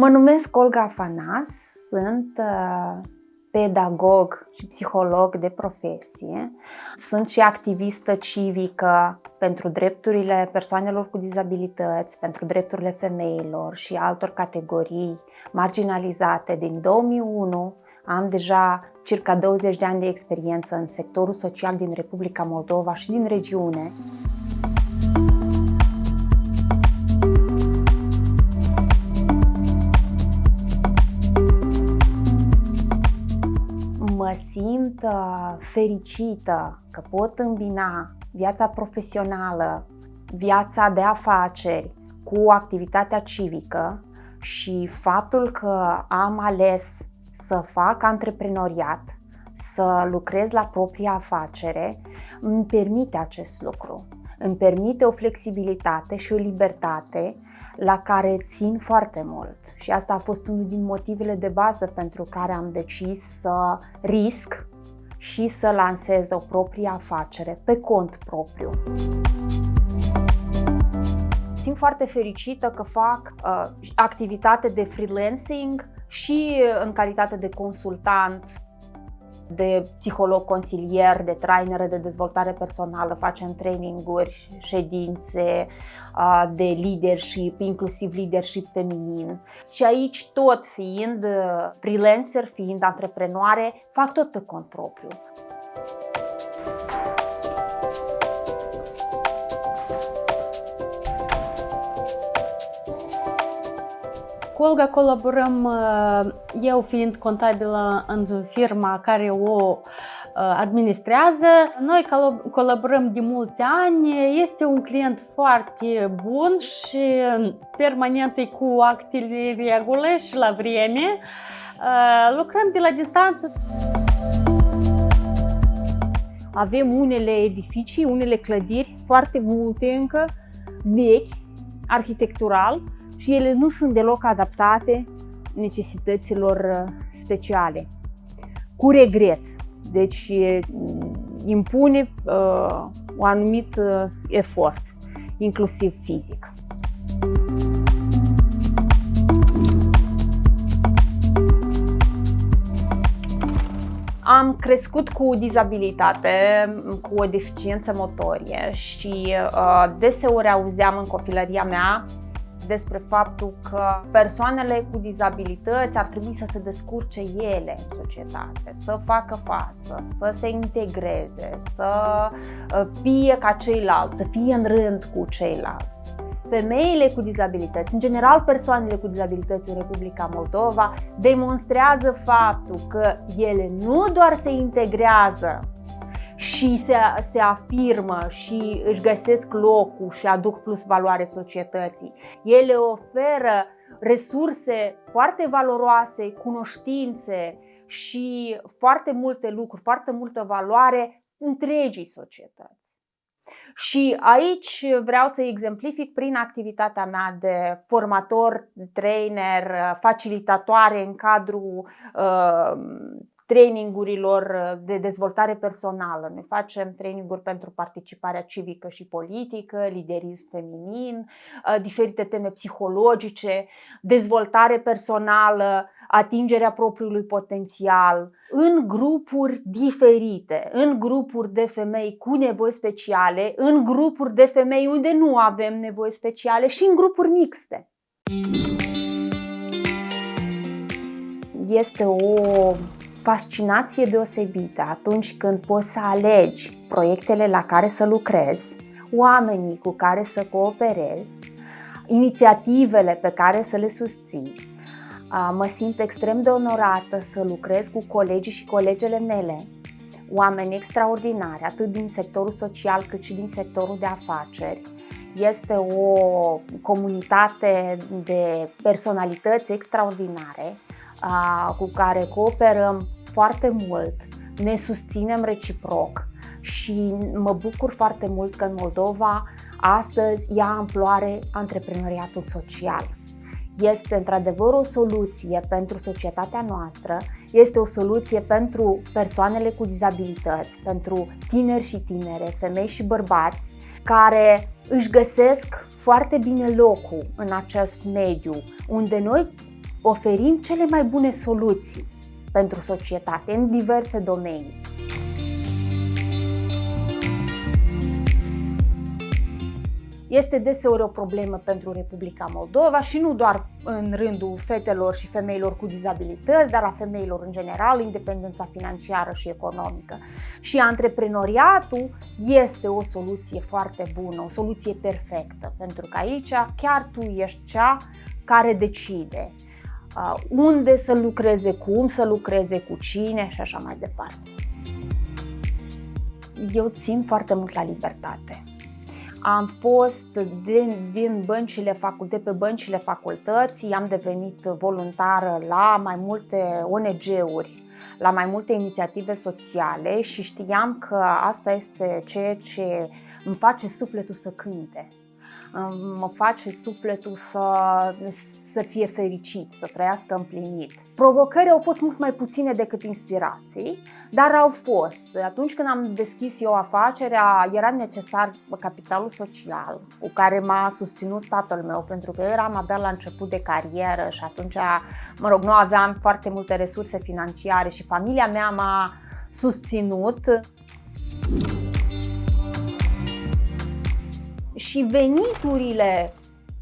Mă numesc Olga Afanas, sunt pedagog și psiholog de profesie. Sunt și activistă civică pentru drepturile persoanelor cu dizabilități, pentru drepturile femeilor și altor categorii marginalizate. Din 2001 am deja circa 20 de ani de experiență în sectorul social din Republica Moldova și din regiune. Mă simt fericită că pot îmbina viața profesională, viața de afaceri cu activitatea civică și faptul că am ales să fac antreprenoriat, să lucrez la propria afacere, îmi permite acest lucru. Îmi permite o flexibilitate și o libertate la care țin foarte mult. Și asta a fost unul din motivele de bază pentru care am decis să risc și să lansez o proprie afacere pe cont propriu. Simt foarte fericită că fac activitate de freelancing și în calitate de consultant, de psiholog consilier, de trainer de dezvoltare personală, facem traininguri, ședințe de leadership, inclusiv leadership feminin. Și aici, tot fiind freelancer, fiind antreprenoare, fac tot pe cont propriu. Cu Olga colaborăm, eu fiind contabilă în firma care o administrează. Noi colaborăm de mulți ani, este un client foarte bun și permanent e cu actele regule și la vreme. Lucrăm de la distanță. Avem unele edificii, unele clădiri, foarte multe încă, vechi, arhitectural, și ele nu sunt deloc adaptate necesităților speciale. Cu regret. Deci impune un anumit efort, inclusiv fizic. Am crescut cu dizabilitate, cu o deficiență motorie și deseori auzeam în copilăria mea despre faptul că persoanele cu dizabilități ar trebui să se descurce ele în societate, să facă față, să se integreze, să fie ca ceilalți, să fie în rând cu ceilalți. Femeile cu dizabilități, în general persoanele cu dizabilități în Republica Moldova, demonstrează faptul că ele nu doar se integrează și se afirmă și își găsesc locul și aduc plus valoare societății. Ele oferă resurse foarte valoroase, cunoștințe și foarte multe lucruri, foarte multă valoare întregii societăți. Și aici vreau să exemplific prin activitatea mea de formator, trainer, facilitatoare în cadrul trainingurilor de dezvoltare personală. Noi facem traininguri pentru participarea civică și politică, liderism feminin, diferite teme psihologice, dezvoltare personală, atingerea propriului potențial, în grupuri diferite, în grupuri de femei cu nevoi speciale, în grupuri de femei unde nu avem nevoi speciale și în grupuri mixte. Este o fascinație deosebită atunci când poți să alegi proiectele la care să lucrezi, oamenii cu care să cooperezi, inițiativele pe care să le susții. Mă simt extrem de onorată să lucrez cu colegii și colegele mele, oameni extraordinari, atât din sectorul social cât și din sectorul de afaceri. Este o comunitate de personalități extraordinare cu care cooperăm foarte mult, ne susținem reciproc și mă bucur foarte mult că în Moldova astăzi ia amploare antreprenoriatul social. Este într-adevăr o soluție pentru societatea noastră, este o soluție pentru persoanele cu dizabilități, pentru tineri și tinere, femei și bărbați, care își găsesc foarte bine locul în acest mediu, unde noi oferim cele mai bune soluții pentru societate în diverse domenii. Este deseori o problemă pentru Republica Moldova și nu doar în rândul fetelor și femeilor cu dizabilități, dar a femeilor în general, independența financiară și economică. Și antreprenoriatul este o soluție foarte bună, o soluție perfectă, pentru că aici chiar tu ești cea care decide unde să lucreze, cum să lucreze, cu cine și așa mai departe. Eu țin foarte mult la libertate. Am fost de pe băncile facultății, am devenit voluntară la mai multe ONG-uri, la mai multe inițiative sociale și știam că asta este ceea ce îmi face sufletul să cânte. Mă face sufletul să fie fericit, să trăiască împlinit. Provocări au fost mult mai puține decât inspirații, dar au fost. Atunci când am deschis eu afacerea, era necesar capitalul social cu care m-a susținut tatăl meu, pentru că eu eram abia la început de carieră și atunci, nu aveam foarte multe resurse financiare și familia mea m-a susținut. Și veniturile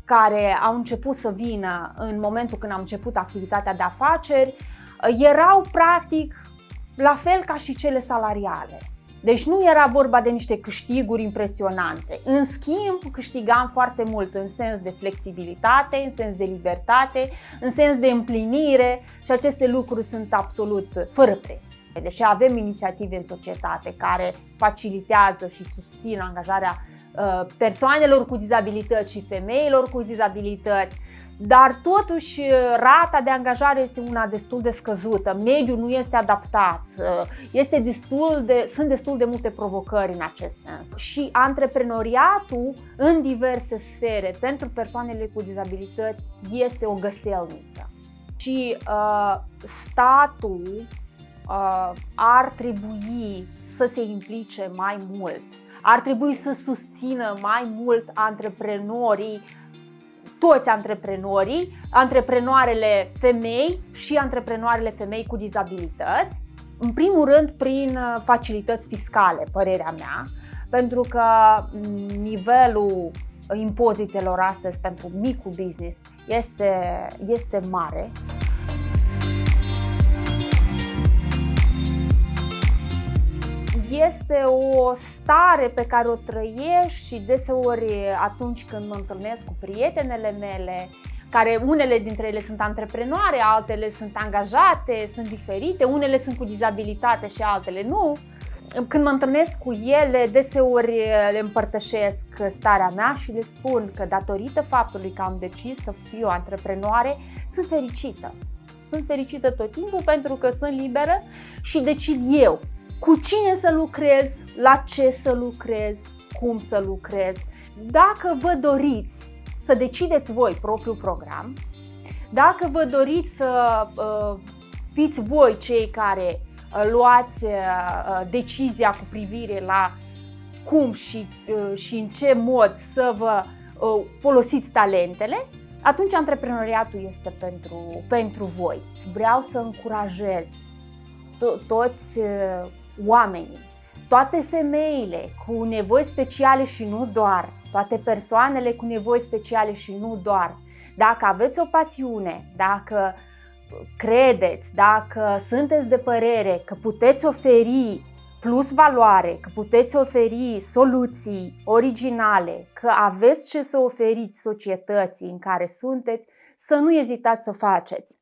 care au început să vină în momentul când am început activitatea de afaceri erau practic la fel ca și cele salariale. Deci nu era vorba de niște câștiguri impresionante. În schimb, câștigam foarte mult în sens de flexibilitate, în sens de libertate, în sens de împlinire și aceste lucruri sunt absolut fără preț. Deși avem inițiative în societate care facilitează și susțin angajarea persoanelor cu dizabilități și femeilor cu dizabilități, dar totuși rata de angajare este una destul de scăzută, mediul nu este adaptat, sunt destul de multe provocări în acest sens. Și antreprenoriatul în diverse sfere pentru persoanele cu dizabilități este o găselniță. Și statul ar trebui să se implice mai mult, ar trebui să susțină mai mult antreprenorii, toți antreprenorii, antreprenoarele femei și antreprenoarele femei cu dizabilități, în primul rând prin facilități fiscale, părerea mea, pentru că nivelul impozitelor astăzi pentru micul business este mare. Este o stare pe care o trăiești și deseori atunci când mă întâlnesc cu prietenele mele, care unele dintre ele sunt antreprenoare, altele sunt angajate, sunt diferite, unele sunt cu dizabilitate și altele nu. Când mă întâlnesc cu ele, deseori le împărtășesc starea mea și le spun că datorită faptului că am decis să fiu antreprenoare, sunt fericită. Sunt fericită tot timpul pentru că sunt liberă și decid eu cu cine să lucrez, la ce să lucrez, cum să lucrez. Dacă vă doriți să decideți voi propriul program, dacă vă doriți să fiți voi cei care luați decizia cu privire la cum și în ce mod să vă folosiți talentele, atunci antreprenoriatul este pentru voi. Vreau să încurajez toți oamenii, toate femeile cu nevoi speciale și nu doar, toate persoanele cu nevoi speciale și nu doar. Dacă aveți o pasiune, dacă credeți, dacă sunteți de părere că puteți oferi plus valoare, că puteți oferi soluții originale, că aveți ce să oferiți societății în care sunteți, să nu ezitați să o faceți.